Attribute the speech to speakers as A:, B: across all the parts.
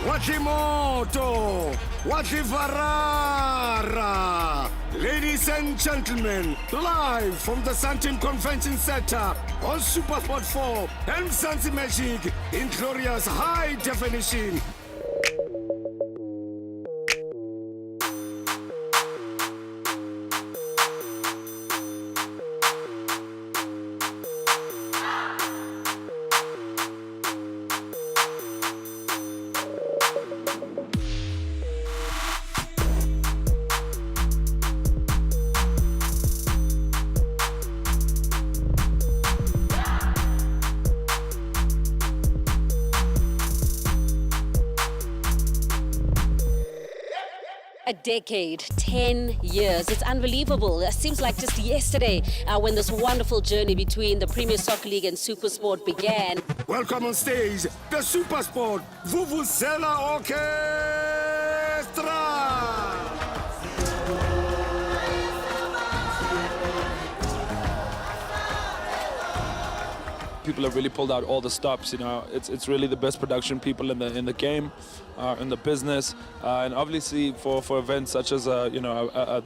A: Wachimoto, Wachivarara. Ladies and gentlemen, live from the Santim Convention Center on Supersport 4 and Mzansi Magic in glorious high definition.
B: A decade, 10 years. It's unbelievable. It seems like just yesterday when this wonderful journey between the Premier Soccer League and Supersport began.
A: Welcome on stage, the Supersport Vuvuzela Orchestra.
C: People have really pulled out all the stops. You know, it's really the best production people in the game, in the business, and obviously for events such as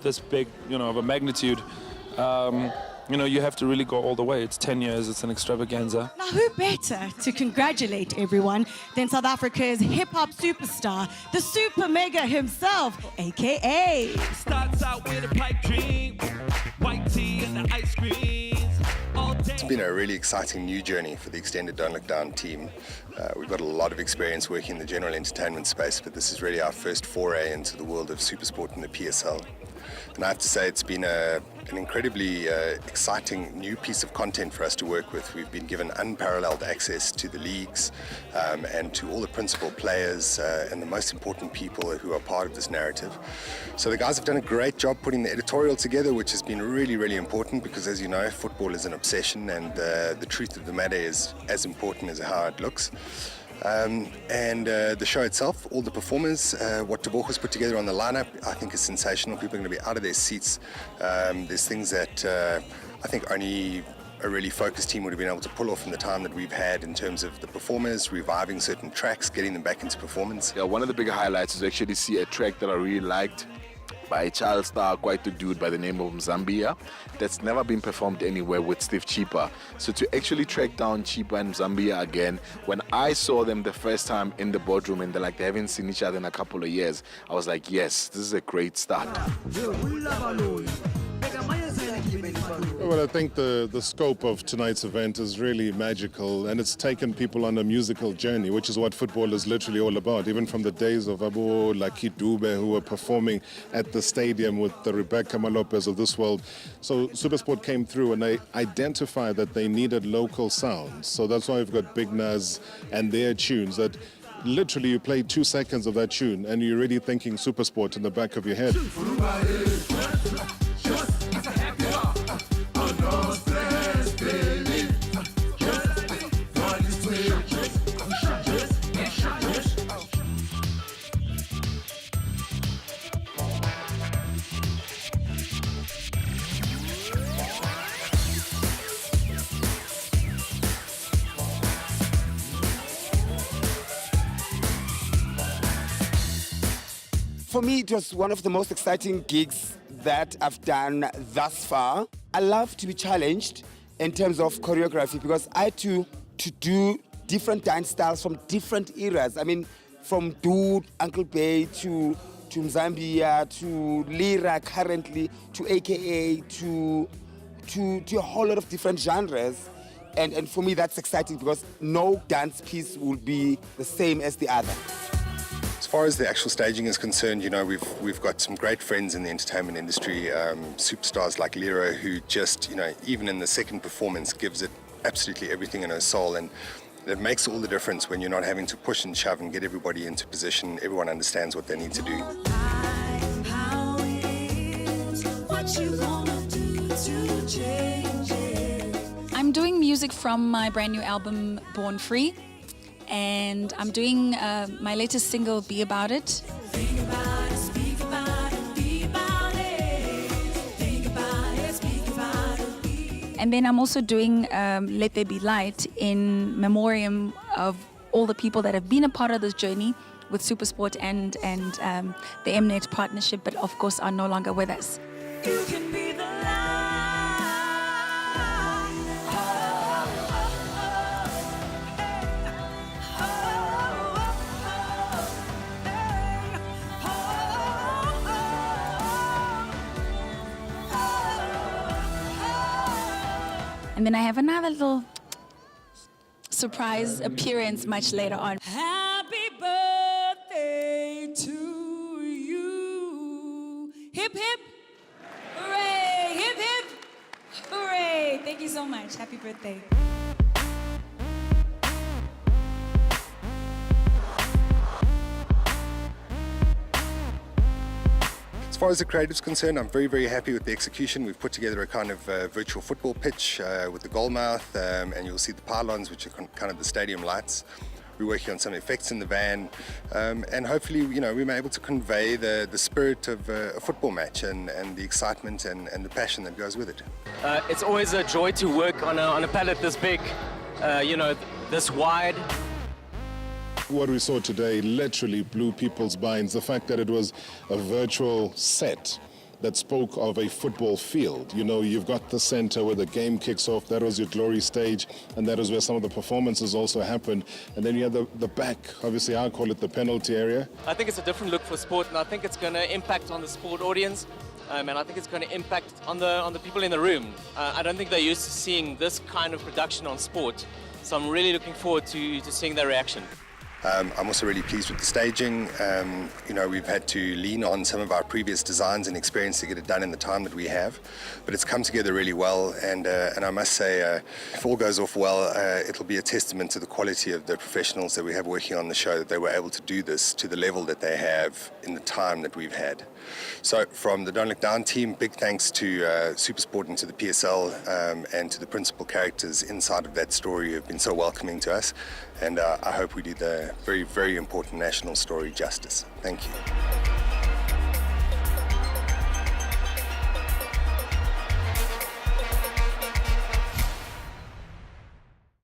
C: this big, of a magnitude. You have to really go all the way. It's 10 years. It's an extravaganza.
D: Now, who better to congratulate everyone than South Africa's hip-hop superstar, the super mega himself, a.k.a.
E: Starts out with a pipe dream, white tea and the ice creams.
F: It's been a really exciting new journey for the extended Don't Look Down team. We've got a lot of experience working in the general entertainment space, but this is really our first foray into the world of Supersport and the PSL. And I have to say it's been an incredibly exciting new piece of content for us to work with. We've been given unparalleled access to the leagues and to all the principal players and the most important people who are part of this narrative. So the guys have done a great job putting the editorial together, which has been really, really important because, as you know, football is an obsession and the truth of the matter is as important as how it looks. The show itself, all the performers, what Tebogo has put together on the lineup, I think is sensational. People are going to be out of their seats. There's things that I think only a really focused team would have been able to pull off in the time that we've had in terms of the performers, reviving certain tracks, getting them back into performance.
G: Yeah, one of the bigger highlights is actually see a track that I really liked by a child star, quite a dude by the name of Zambia, that's never been performed anywhere with Steve Chipa. So to actually track down Chipa and Zambia again, when I saw them the first time in the boardroom and they haven't seen each other in a couple of years, I was like, yes, this is a great start.
H: Well, I think the scope of tonight's event is really magical, and it's taken people on a musical journey, which is what football is literally all about. Even from the days of Abu Laki Dube, who were performing at the stadium with the Rebecca Malopez of this world. So Supersport came through and they identified that they needed local sounds. So that's why we've got Big Naz and their tunes that literally you play 2 seconds of that tune and you're already thinking Supersport in the back of your head.
I: For me, it was one of the most exciting gigs that I've done thus far. I love to be challenged in terms of choreography because I had to do different dance styles from different eras. I mean, from Dude, Uncle Bay to Zambia, to Lira currently, to AKA, to a whole lot of different genres. And for me, that's exciting because no dance piece will be the same as the other.
F: As far as the actual staging is concerned, we've got some great friends in the entertainment industry, superstars like Lira, who just, even in the second performance gives it absolutely everything in her soul. And it makes all the difference when you're not having to push and shove and get everybody into position. Everyone understands what they need to do.
J: I'm doing music from my brand new album, Born Free. And I'm doing my latest single, Be About It.
E: Think about it, speak about it, be about it. Think about it, speak about it,
J: And then I'm also doing Let There Be Light in memoriam of all the people that have been a part of this journey with Supersport and the Mnet partnership, but of course are no longer with us.
E: You can be the
J: And then I have another little surprise appearance much later on.
E: Happy birthday to you. Hip, hip. Hooray. Hip, hip. Hooray. Thank you so much. Happy birthday.
F: As far as the creative's concerned, I'm very, very happy with the execution. We've put together a kind of virtual football pitch with the goal mouth, and you'll see the pylons, which are kind of the stadium lights. We're working on some effects in the van, and hopefully, you know, we're able to convey the spirit of a football match and the excitement and the passion that goes with it.
K: It's always a joy to work on a palette this big, you know, this wide.
H: What we saw today literally blew people's minds. The fact that it was a virtual set that spoke of a football field. You know, you've got the center where the game kicks off. That was your glory stage, and that was where some of the performances also happened. And then you had the back, obviously I call it the penalty area.
K: I think it's a different look for sport, and I think it's going to impact on the sport audience, and I think it's going to impact on the people in the room. I don't think they're used to seeing this kind of production on sport, so I'm really looking forward to seeing their reaction.
F: I'm also really pleased with the staging. You know, we've had to lean on some of our previous designs and experience to get it done in the time that we have, but it's come together really well, and I must say, if all goes off well, it'll be a testament to the quality of the professionals that we have working on the show, that they were able to do this to the level that they have in the time that we've had. So from the Don't Look Down team, big thanks to Supersport and to the PSL, and to the principal characters inside of that story who have been so welcoming to us, and I hope we do the very, very important national story justice. Thank you.